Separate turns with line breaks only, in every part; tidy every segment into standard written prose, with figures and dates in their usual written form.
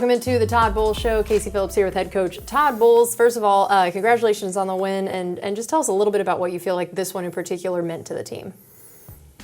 Welcome into the Todd Bowles Show. Casey Phillips here with head coach Todd Bowles. First of all, congratulations on the win, and just tell us a little bit about what you feel like this one in particular meant to the team.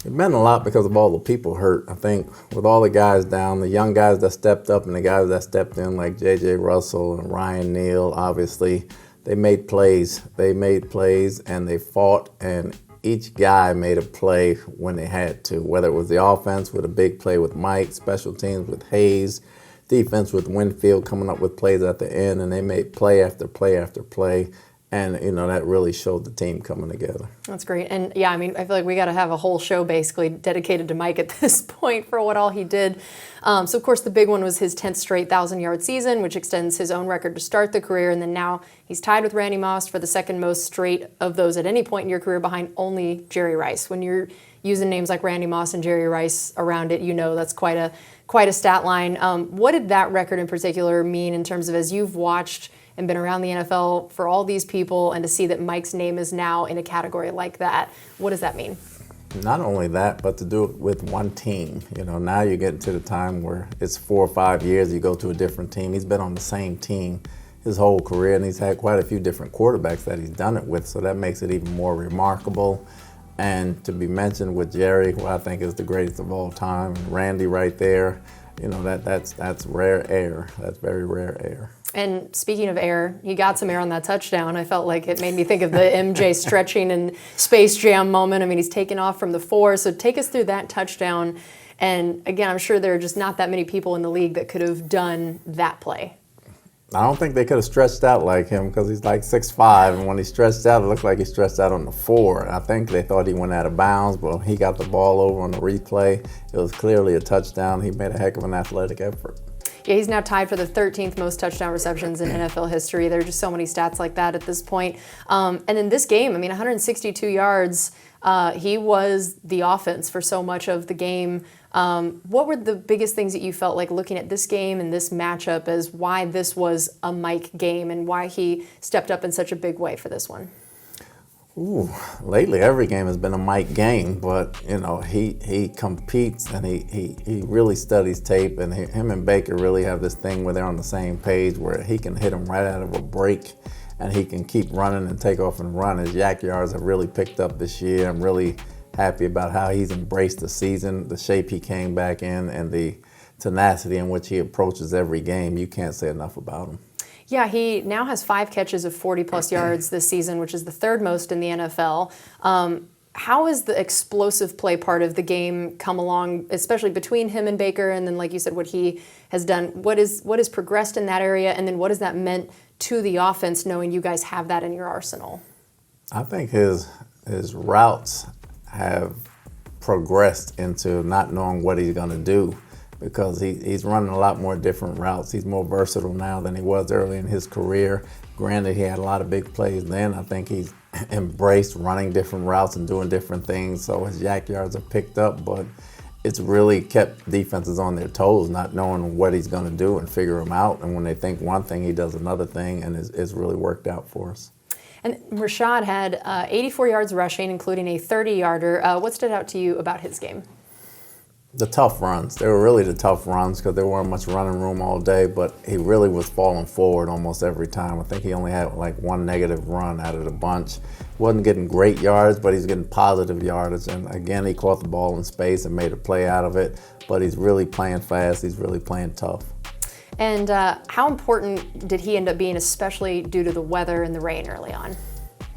It meant a lot because of all the people hurt. I think with all the guys down, the young guys that stepped up and the guys that stepped in, like J.J. Russell and Ryan Neal, obviously, they made plays. They made plays and they fought, and each guy made a play when they had to, whether it was the offense with a big play with Mike, special teams with Hayes, defense with Winfield coming up with plays at the end, and they made play after play after play. And, you know, that really showed the team coming together.
That's great. And, yeah, I mean, I feel like we got to have a whole show basically dedicated to Mike at this point for what all he did. So, of course, the big one was his 10th straight 1,000-yard season, which extends his own record to start the career. And then now he's tied with Randy Moss for the second most straight of those at any point in your career, behind only Jerry Rice. When you're using names like Randy Moss and Jerry Rice around it, you know that's quite a stat line. What did that record in particular mean in terms of, as you've watched and been around the NFL for all these people, and to see that Mike's name is now in a category like that, what does that mean?
Not only that, but to do it with one team. You know, now you're getting to the time where it's 4 or 5 years, you go to a different team. He's been on the same team his whole career, and he's had quite a few different quarterbacks that he's done it with, so that makes it even more remarkable. And to be mentioned with Jerry, who I think is the greatest of all time, and Randy right there, you know, that's rare air. That's very rare air.
And speaking of air, he got some air on that touchdown. I felt like it made me think of the MJ stretching and Space Jam moment. I mean, he's taken off from the 4, so take us through that touchdown. And again, I'm sure there are just not that many people in the league that could have done that play.
I don't think they could have stretched out like him because he's like 6'5", and when he stretched out, it looked like he stretched out on the 4. I think they thought he went out of bounds, but when he got the ball over on the replay, it was clearly a touchdown. He made a heck of an athletic effort.
Yeah, he's now tied for the 13th most touchdown receptions in NFL history. There are just so many stats like that at this point. And in this game, I mean, 162 yards, he was the offense for so much of the game. What were the biggest things that you felt like looking at this game and this matchup as why this was a Mike game and why he stepped up in such a big way for this one?
Ooh, lately every game has been a Mike game, but you know he competes and he really studies tape, and him and Baker really have this thing where they're on the same page where he can hit him right out of a break, and he can keep running and take off and run. His yak yards have really picked up this year. I'm really happy about how he's embraced the season, the shape he came back in, and the tenacity in which he approaches every game. You can't say enough about him.
Yeah, he now has 5 catches of 40-plus yards this season, which is the 3rd most in the NFL. How has the explosive play part of the game come along, especially between him and Baker, and then, like you said, what he has done? What has progressed in that area, and then what has that meant to the offense, knowing you guys have that in your arsenal?
I think his routes have progressed into not knowing what he's going to do, because he's running a lot more different routes. He's more versatile now than he was early in his career. Granted, he had a lot of big plays then. I think he's embraced running different routes and doing different things, so his yak yards have picked up, but it's really kept defenses on their toes, not knowing what he's going to do and figure him out. And when they think one thing, he does another thing, and it's really worked out for us.
And Rashad had 84 yards rushing, including a 30-yarder. What stood out to you about his game?
The tough runs. They were really the tough runs because there weren't much running room all day, but he really was falling forward almost every time. I think he only had like 1 negative run out of the bunch. Wasn't getting great yards, but he's getting positive yardage. And again, he caught the ball in space and made a play out of it, but he's really playing fast. He's really playing tough.
And how important did he end up being, especially due to the weather and the rain early on?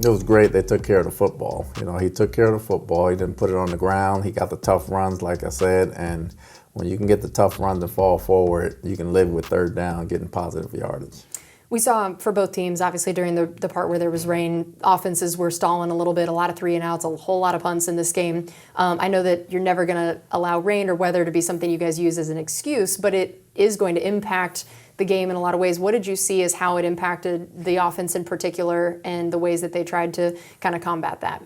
It was great. They took care of the football. You know, he took care of the football. He didn't put it on the ground. He got the tough runs, like I said, and when you can get the tough runs and fall forward, you can live with 3rd down, getting positive yardage.
We saw for both teams, obviously, during the part where there was rain, offenses were stalling a little bit, a lot of 3-and-outs, a whole lot of punts in this game. I know that you're never going to allow rain or weather to be something you guys use as an excuse, but it is going to impact the game in a lot of ways. What did you see as how it impacted the offense in particular and the ways that they tried to kind of combat that?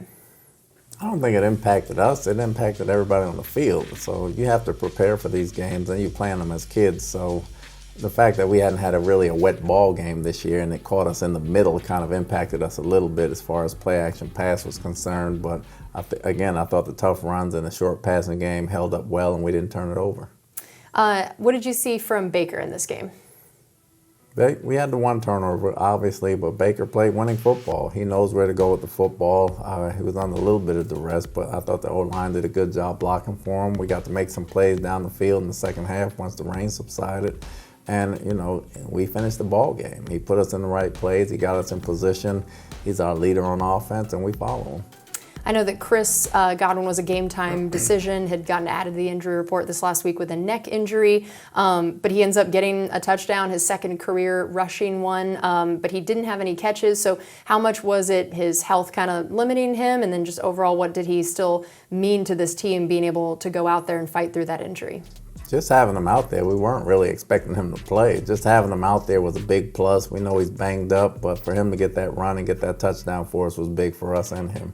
I don't think it impacted us. It impacted everybody on the field. So you have to prepare for these games, and you plan them as kids. So the fact that we hadn't had a wet ball game this year and it caught us in the middle kind of impacted us a little bit as far as play action pass was concerned. But again, I thought the tough runs and the short passing game held up well, and we didn't turn it over.
What did you see from Baker in this game?
We had the one turnover, obviously, but Baker played winning football. He knows where to go with the football. He was under a little bit of duress, but I thought the O-line did a good job blocking for him. We got to make some plays down the field in the second half once the rain subsided. And, we finished the ball game. He put us in the right plays. He got us in position. He's our leader on offense, and we follow him.
I know that Chris Godwin was a game-time decision, had gotten added to the injury report this last week with a neck injury, but he ends up getting a touchdown, his second career rushing one, but he didn't have any catches. So how much was it his health kind of limiting him, and then just overall, what did he still mean to this team being able to go out there and fight through that injury?
Just having him out there, we weren't really expecting him to play. Just having him out there was a big plus. We know he's banged up, but for him to get that run and get that touchdown for us was big for us and him.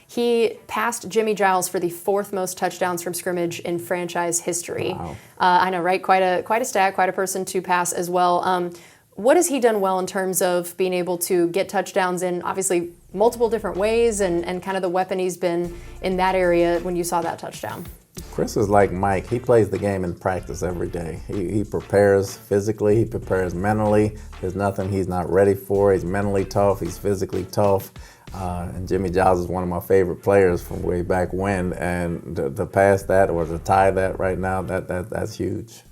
He passed Jimmy Giles for the fourth most touchdowns from scrimmage in franchise history.
Wow.
I know, right? Quite a stat, quite a person to pass as well. What has he done well in terms of being able to get touchdowns in obviously multiple different ways and kind of the weapon he's been in that area when you saw that touchdown?
Chris is like Mike. He plays the game in practice every day. He prepares physically, he prepares mentally. There's nothing he's not ready for. He's mentally tough, he's physically tough. And Jimmy Giles is one of my favorite players from way back when. And to pass that or to tie that right now, that's huge.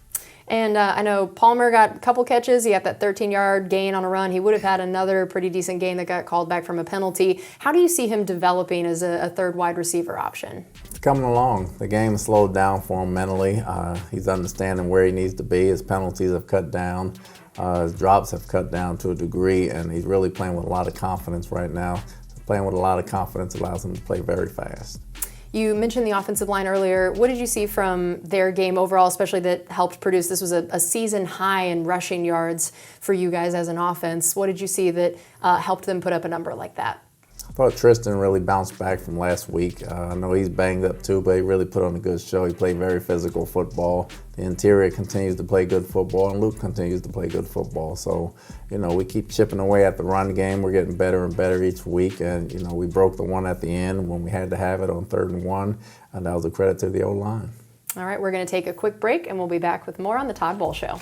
And I know Palmer got a couple catches. He had that 13-yard gain on a run. He would have had another pretty decent gain that got called back from a penalty. How do you see him developing as a third wide receiver option?
It's coming along. The game has slowed down for him mentally. He's understanding where he needs to be. His penalties have cut down. His drops have cut down to a degree, and he's really playing with a lot of confidence right now. Playing with a lot of confidence allows him to play very fast.
You mentioned the offensive line earlier. What did you see from their game overall, especially that helped produce? This was a season high in rushing yards for you guys as an offense. What did you see that helped them put up a number like that?
I thought Tristan really bounced back from last week. I know he's banged up too, but he really put on a good show. He played very physical football. The interior continues to play good football, and Luke continues to play good football. So, we keep chipping away at the run game. We're getting better and better each week, and, we broke the one at the end when we had to have it on 3rd and 1, and that was a credit to the O-line.
All right, we're going to take a quick break, and we'll be back with more on the Todd Bowles Show.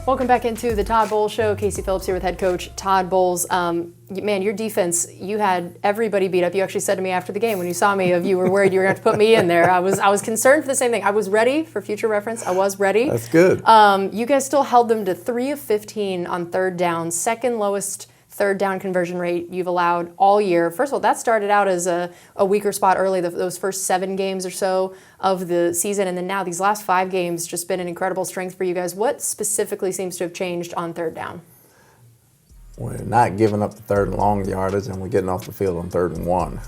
Welcome back into the Todd Bowles Show. Casey Phillips here with head coach Todd Bowles. Man, your defense, you had everybody beat up. You actually said to me after the game when you saw me, you were worried you were going to have to put me in there. I was concerned for the same thing. I was ready for future reference. I was ready.
That's good.
You guys still held them to 3 of 15 on third down, second lowest third down conversion rate you've allowed all year. First of all, that started out as a weaker spot early, those first 7 games or so of the season, and then now these last 5 games just been an incredible strength for you guys. What specifically seems to have changed on third down?
We're not giving up the 3rd and long yardage, and we're getting off the field on 3rd and 1.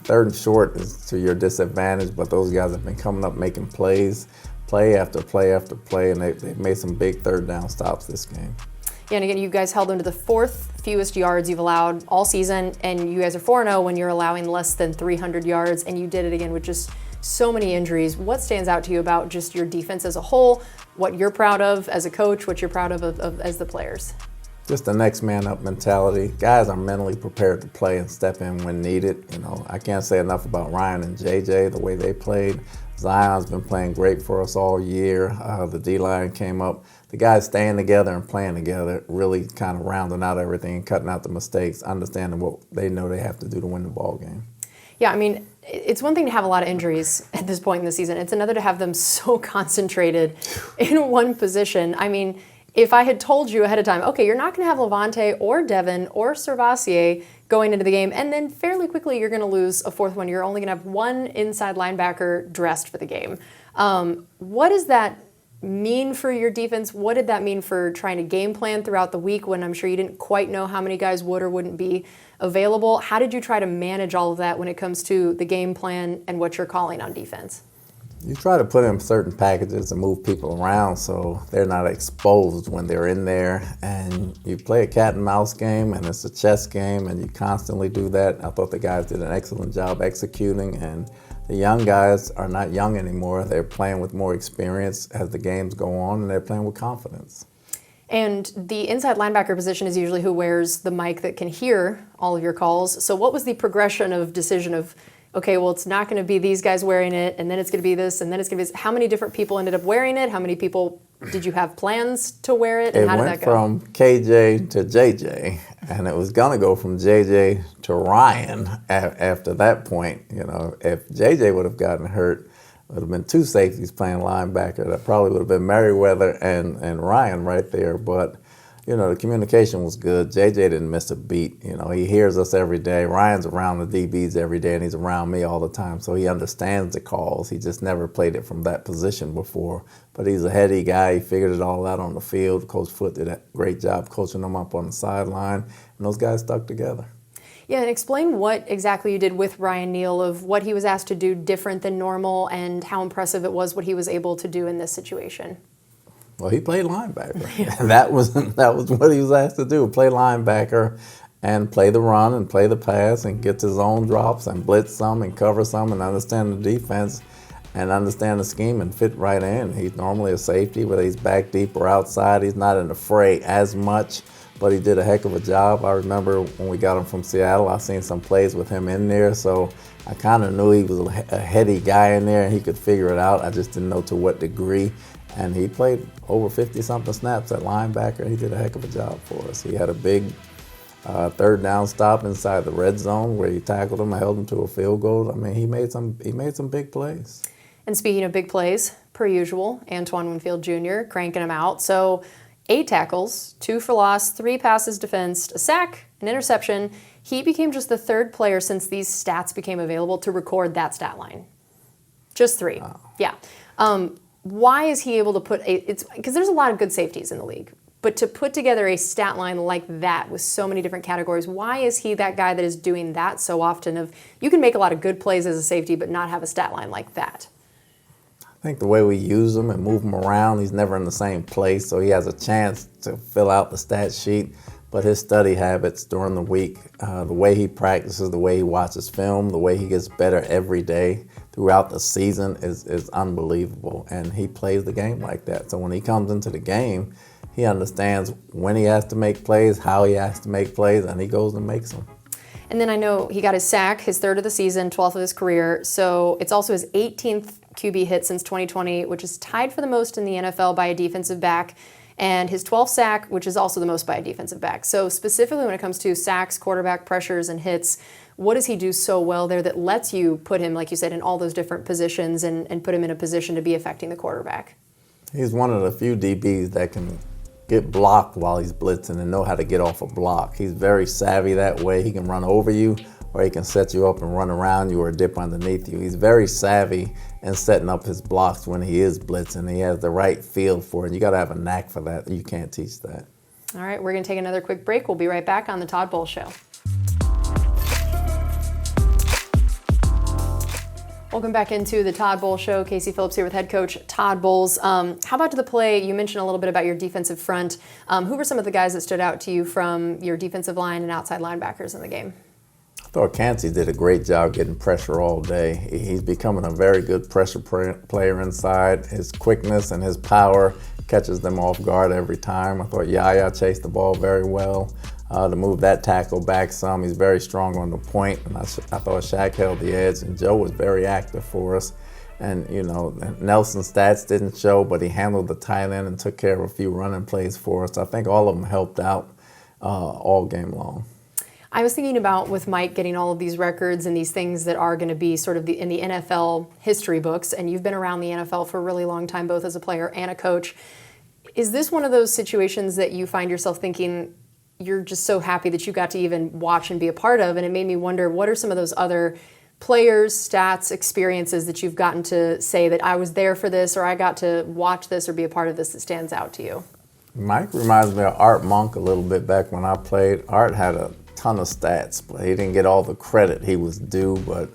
3rd and short is to your disadvantage, but those guys have been coming up making plays, play after play after play, and they've made some big 3rd down stops this game.
Yeah, and again, you guys held them to the 4th fewest yards you've allowed all season, and you guys are 4-0 when you're allowing less than 300 yards, and you did it again with just so many injuries. What stands out to you about just your defense as a whole, what you're proud of as a coach, what you're proud of as the players?
Just the next man up mentality. Guys are mentally prepared to play and step in when needed. I can't say enough about Ryan and JJ, the way they played. Zion's been playing great for us all year. The D-line came up. The guys staying together and playing together, really kind of rounding out everything, cutting out the mistakes, understanding what they know they have to do to win the ball game.
Yeah, I mean, it's one thing to have a lot of injuries at this point in the season. It's another to have them so concentrated in one position. I mean, if I had told you ahead of time, okay, you're not going to have Levante or Devin or Servassier going into the game, and then fairly quickly you're going to lose a 4th one. You're only going to have 1 inside linebacker dressed for the game. What does that mean for your defense? What did that mean for trying to game plan throughout the week when I'm sure you didn't quite know how many guys would or wouldn't be available? How did you try to manage all of that when it comes to the game plan and what you're calling on defense?
You try to put in certain packages and move people around so they're not exposed when they're in there. And you play a cat and mouse game, and it's a chess game, and you constantly do that. I thought the guys did an excellent job executing, and the young guys are not young anymore. They're playing with more experience as the games go on, and they're playing with confidence.
And the inside linebacker position is usually who wears the mic that can hear all of your calls. So what was the progression of decision of, okay, well, it's not going to be these guys wearing it, and then it's going to be this, and then it's going to be this. How many different people ended up wearing it? How many people did you have plans to wear it, and
It
how did
went
that go?
from KJ to JJ, and it was going to go from JJ to Ryan after that point. You know, if JJ would have gotten hurt, it would have been two safeties playing linebacker. That probably would have been Merriweather and Ryan right there. But, you know, the communication was good. JJ didn't miss a beat. You know, he hears us every day. Ryan's around the DBs every day, and he's around me all the time. So he understands the calls. He just never played it from that position before. But he's a heady guy. He figured it all out on the field. Coach Foote did a great job coaching them up on the sideline. And those guys stuck together.
Yeah, and explain what exactly you did with Ryan Neal, of what he was asked to do different than normal and how impressive it was what he was able to do in this situation.
Well, he played linebacker. That was what he was asked to do, play linebacker and play the run and play the pass and get to zone drops and blitz some and cover some and understand the defense and understand the scheme and fit right in. He's normally a safety, whether he's back deep or outside. He's not in the fray as much, but he did a heck of a job. I remember when we got him from Seattle, I seen some plays with him in there, so I kind of knew he was a heady guy in there and he could figure it out. I just didn't know to what degree. And he played over 50-something snaps at linebacker. He did a heck of a job for us. He had a big third down stop inside the red zone where he tackled him, held him to a field goal. I mean, he made some big plays.
And speaking of big plays, per usual, Antoine Winfield Jr. cranking them out. So 8 tackles, 2 for loss, 3 passes defensed, a sack, an interception. He became just the 3rd player since these stats became available to record that stat line. Just 3. Wow. Yeah. Why is he able to put it's because there's a lot of good safeties in the league, but to put together a stat line like that with so many different categories, why is he that guy that is doing that so often? Of you can make a lot of good plays as a safety, but not have a stat line like that.
I think the way we use him and move him around, he's never in the same place, so he has a chance to fill out the stat sheet. But his study habits during the week, the way he practices, the way he watches film, the way he gets better every day throughout the season is unbelievable. And he plays the game like that. So when he comes into the game, he understands when he has to make plays, how he has to make plays, and he goes and makes them.
And then I know he got his sack, his 3rd of the season, 12th of his career. So it's also his 18th QB hit since 2020, which is tied for the most in the NFL by a defensive back. And his 12th sack, which is also the most by a defensive back. So specifically when it comes to sacks, quarterback pressures, and hits, what does he do so well there that lets you put him, like you said, in all those different positions and put him in a position to be affecting the quarterback?
He's one of the few DBs that can get blocked while he's blitzing and know how to get off a block. He's very savvy that way. He can run over you, or he can set you up and run around you or dip underneath you. He's very savvy in setting up his blocks when he is blitzing. He has the right feel for it. You got to have a knack for that. You can't teach that.
All right, we're going to take another quick break. We'll be right back on the Todd Bowles Show. Welcome back into the Todd Bowles Show. Casey Phillips here with head coach Todd Bowles. How about to the play? You mentioned a little bit about your defensive front. Who were some of the guys that stood out to you from your defensive line and outside linebackers in the game?
I thought Cansey did a great job getting pressure all day. He's becoming a very good pressure player inside. His quickness and his power catches them off guard every time. I thought Yaya chased the ball very well to move that tackle back some. He's very strong on the point, and I thought Shaq held the edge, and Joe was very active for us. And, you know, Nelson's stats didn't show, but he handled the tight end and took care of a few running plays for us. I think all of them helped out all game long.
I was thinking about with Mike getting all of these records and these things that are going to be sort of in the NFL history books, and you've been around the NFL for a really long time, both as a player and a coach. Is this one of those situations that you find yourself thinking you're just so happy that you got to even watch and be a part of? And it made me wonder, what are some of those other players, stats, experiences that you've gotten to say that I was there for this, or I got to watch this or be a part of this that stands out to you?
Mike reminds me of Art Monk a little bit back when I played. Art had a ton of stats, but he didn't get all the credit he was due. But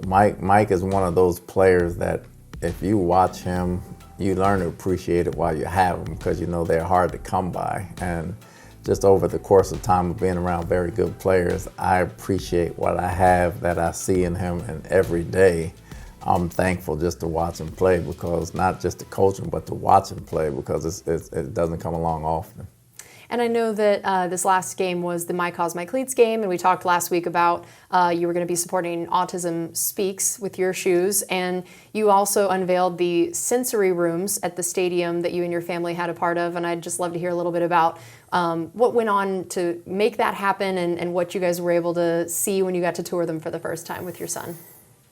Mike is one of those players that if you watch him, you learn to appreciate it while you have them, because you know they're hard to come by. And just over the course of time of being around very good players, I appreciate what I have that I see in him, and every day I'm thankful just to watch him play, because not just to coach him, but to watch him play, because it doesn't come along often.
And I know that this last game was the My Cause, My Cleats game, and we talked last week about you were going to be supporting Autism Speaks with your shoes, and you also unveiled the sensory rooms at the stadium that you and your family had a part of, and I'd just love to hear a little bit about what went on to make that happen and what you guys were able to see when you got to tour them for the first time with your son.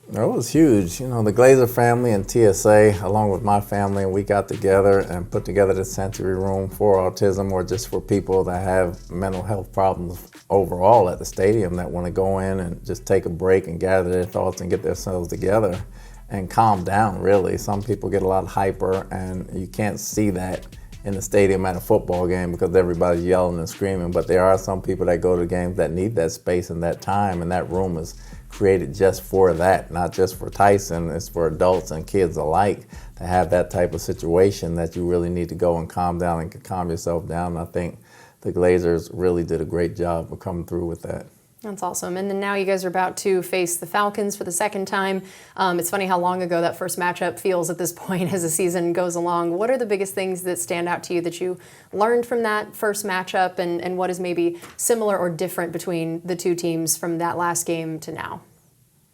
It was huge. You know, the Glazer family and TSA, along with my family, and we got together and put together the sensory room for autism or just for people that have mental health problems overall at the stadium that want to go in and just take a break and gather their thoughts and get themselves together and calm down, really. Some people get a lot hyper, and you can't see that in the stadium at a football game because everybody's yelling and screaming, but there are some people that go to games that need that space and that time, and that room is created just for that, not just for Tyson. It's for adults and kids alike to have that type of situation that you really need to go and calm down and calm yourself down. I think the Glazers really did a great job of coming through with that.
That's awesome. And then now you guys are about to face the Falcons for the second time. It's funny how long ago that first matchup feels at this point as the season goes along. What are the biggest things that stand out to you that you learned from that first matchup, and what is maybe similar or different between the two teams from that last game to now?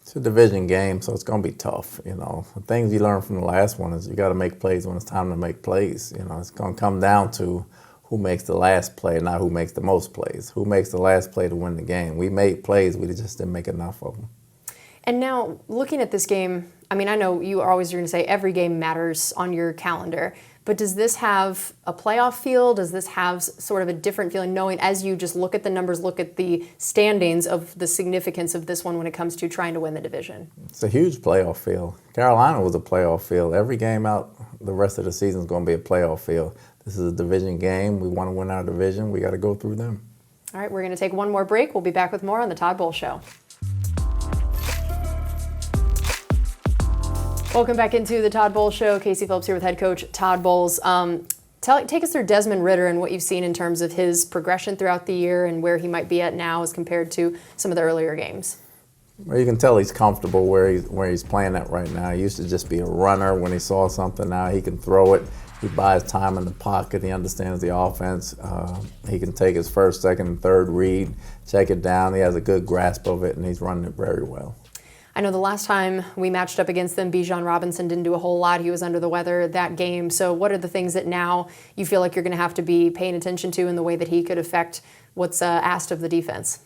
It's a division game, so it's going to be tough. You know, the things you learn from the last one is you got to make plays when it's time to make plays. You know, it's going to come down to who makes the last play, not who makes the most plays. Who makes the last play to win the game? We made plays, we just didn't make enough of them.
And now, looking at this game, I mean, I know you are always going to say every game matters on your calendar, but does this have a playoff feel? Does this have sort of a different feeling, knowing as you just look at the numbers, look at the standings of the significance of this one when it comes to trying to win the division?
It's a huge playoff feel. Carolina was a playoff feel. Every game out the rest of the season is going to be a playoff feel. This is a division game. We want to win our division. We got to go through them.
All right, we're going to take one more break. We'll be back with more on the Todd Bowles Show. Welcome back into the Todd Bowles Show. Casey Phillips here with head coach Todd Bowles. Take us through Desmond Ridder and what you've seen in terms of his progression throughout the year and where he might be at now as compared to some of the earlier games.
Well, you can tell he's comfortable where he's playing at right now. He used to just be a runner when he saw something. Now he can throw it. He buys time in the pocket. He understands the offense. He can take his first, second, and third read, check it down. He has a good grasp of it, and he's running it very well.
I know the last time we matched up against them, Bijan Robinson didn't do a whole lot. He was under the weather that game. So what are the things that now you feel like you're going to have to be paying attention to in the way that he could affect what's asked of the defense?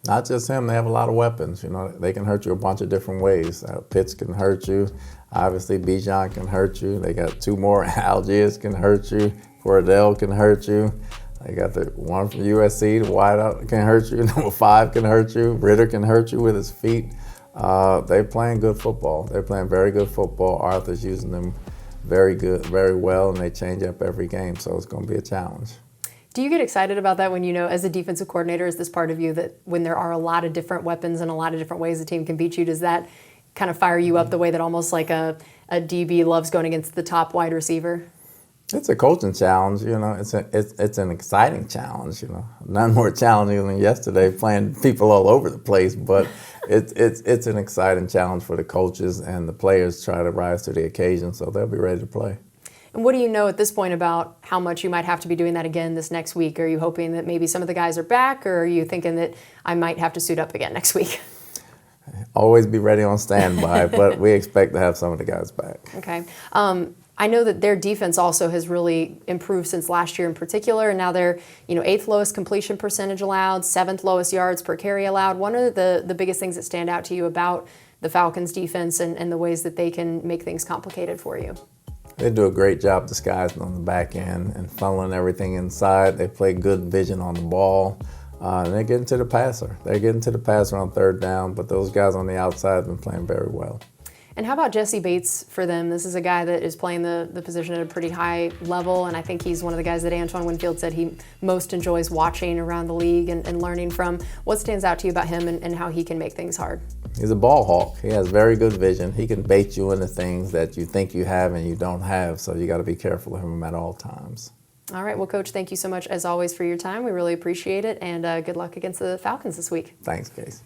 Not just him. They have a lot of weapons. You know, they can hurt you a bunch of different ways. Pitts can hurt you. Obviously, Bijan can hurt you. They got two more. Algiers can hurt you. Cordell can hurt you. They got the one from USC, the wideout can hurt you. Number 5 can hurt you. Ridder can hurt you with his feet. They're playing good football. They're playing very good football. Arthur's using them very good, very well, and they change up every game, so it's going to be a challenge.
Do you get excited about that when you know, as a defensive coordinator, is this part of you that when there are a lot of different weapons and a lot of different ways the team can beat you, does that kind of fire you up the way that almost like a DB loves going against the top wide receiver?
It's a coaching challenge, you know. It's an exciting challenge, you know. None more challenging than yesterday playing people all over the place, but it's an exciting challenge for the coaches, and the players try to rise to the occasion, so they'll be ready to play.
And what do you know at this point about how much you might have to be doing that again this next week? Are you hoping that maybe some of the guys are back, or are you thinking that I might have to suit up again next week?
Always be ready on standby, but we expect to have some of the guys back.
Okay. I know that their defense also has really improved since last year in particular, and now they're 8th lowest completion percentage allowed, 7th lowest yards per carry allowed. One of the biggest things that stand out to you about the Falcons defense and the ways that they can make things complicated for you?
They do a great job disguising on the back end and funneling everything inside. They play good vision on the ball. They're getting to the passer. They're getting to the passer on third down, but those guys on the outside have been playing very well.
And how about Jesse Bates for them? This is a guy that is playing the position at a pretty high level, and I think he's one of the guys that Antoine Winfield said he most enjoys watching around the league and learning from. What stands out to you about him and how he can make things hard?
He's a ball hawk. He has very good vision. He can bait you into things that you think you have and you don't have, so you got to be careful of him at all times.
All right, well, Coach, thank you so much, as always, for your time. We really appreciate it, and good luck against the Falcons this week.
Thanks, Casey.